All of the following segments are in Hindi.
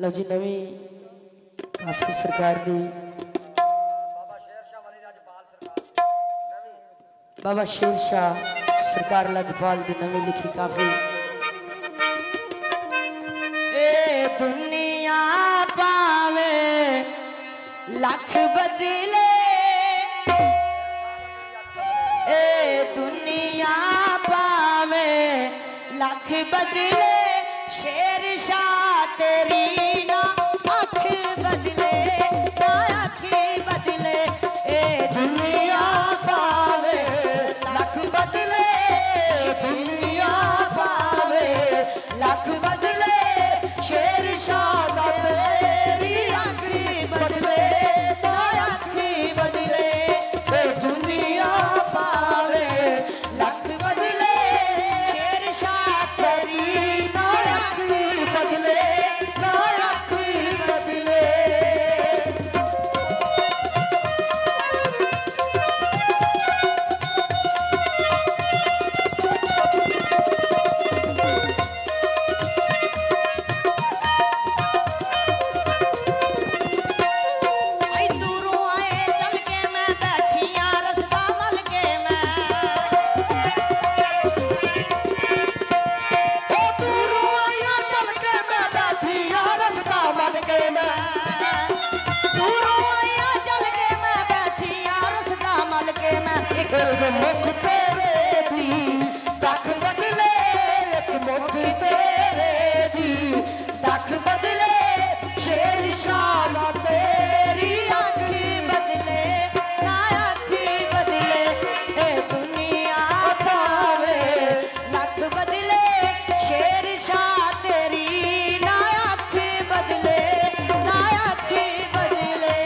लो जी नवी काफी सरकार दी बाबा शेर शाह सरकार लजपाल दी नवी लिखी काफी। ए दुनिया पावे लख बदले, ए दुनिया पावे लख बदले, शेर शाह तेरी ना अख बदले, ना अख बदले। ए दुनिया पावे लख बदले, दुनिया पावे लख बदले, शेर शाह तेरी अख बदले, ना अख बदले। ए दुनिया पावे लख बदले, शेर शाह तेरी ना अख बदले, ना अख बदले। आई दूरों आए चल के मैं बैठिया रस्ता मल के मैं, ओ दूरों आया चल के मैं बैठिया रस्ता मल के मैं, दूरों आया चल के मैं बैठिया रस्ता मल के मैं। एक मुख तेरे दी तक बदले, एक मुख तेरे दी तक बदले, शेर शाह तेरी अख बदले, ना अख बदले। ए दुनिया पावे लख बदले, शेर शाह तेरी ना अख बदले, ना अख बदले।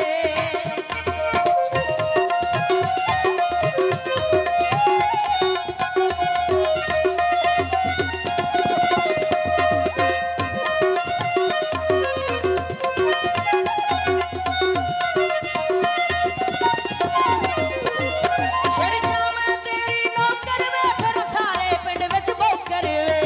शेर शाह मैं तेरी नौकर वे, फिर सारे पिंड विच बोकर वे।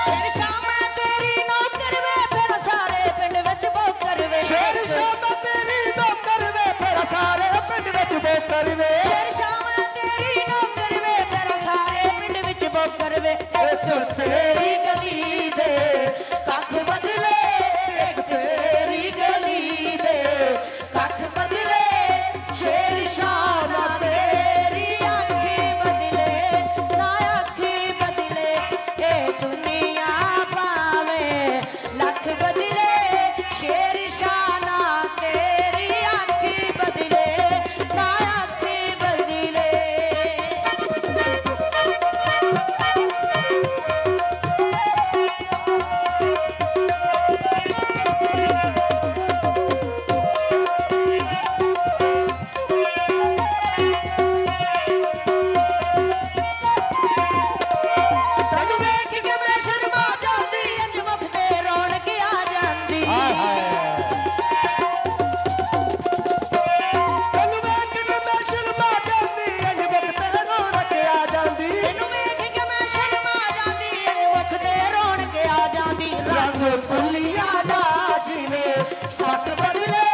शेर शाह मैं तेरी नौकर वे, फिर सारे पिंड विच बोकर वे। शेर शाह मैं तेरी नौकर वे, फिर सारे पिंड विच बोकर वे। शेर शाह मैं तेरी नौकर वे, फिर सारे पिंड विच बोकर वे। एक तेरी गली दे कख बदले, एक तेरी गली दे कख बदले, शेर शाह तेरी अख बदले, ना अख बदले। ए दुनिया पावे लख बदले, शेर शाह तेरी अख बदले, ना अख बदले। तैनू वेख के मैं शर्मा जांदी, अंज मुख ते रौनक आ जांदी। तैनू वेख के मैं शर्मा जांदी, अंज मुख ते रौनक आ जांदी। तैनू वेख के मैं शर्मा जांदी, अंज मुख ते रौनक आ जांदी। रंग फुल्लियां दा जिवें सत बदले,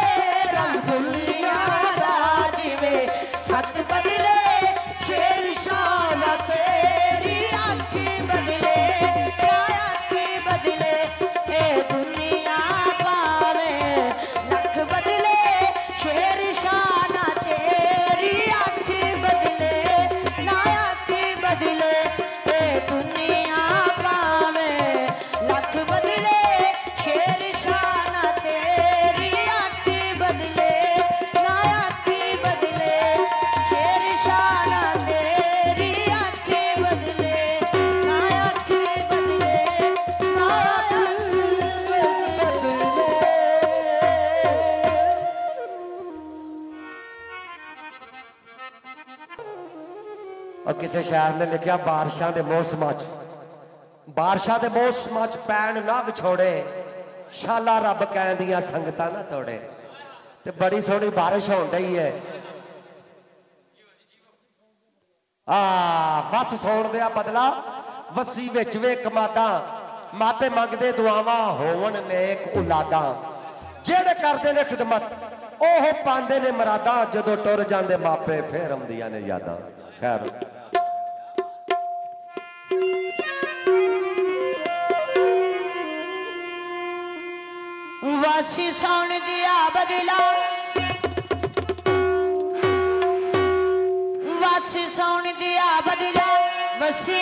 रंग फुल्लियां दा जिवें सत बदले, शेर शाह तेरी अख बदले, ना अख बदले। ए दुनिया पावे लख बदले, शेर शाह तेरी अख बदले, ना अख बदले। ए दुनिया पावे लख बदले, शेर शाह तेरी अख बदले, ना अख बदले। शेर शाह तेरी अख बदले, ना अख बदले, ना अख बदले। और किसी शायर ने लिखा बारिशां दे मौसम च, बारिशां दे मौसम च पैण ना विछोड़े, शाला रब कहंदियां संगतां ना तोड़े। ते बड़ी सोहनी बारिश होण डई है। बस सौण दिया बदला वसी विच वे कमादा मापे मंगदे दुआवां होवन नेक औलादां जेड़े करदे ने खिदमत ओह पांदे ने मरादा जदों टुर जांदे मापे फिर आउंदियां ने यादां। खैर वासी सौन दिया बदला वासी सौन दिया बदला वसी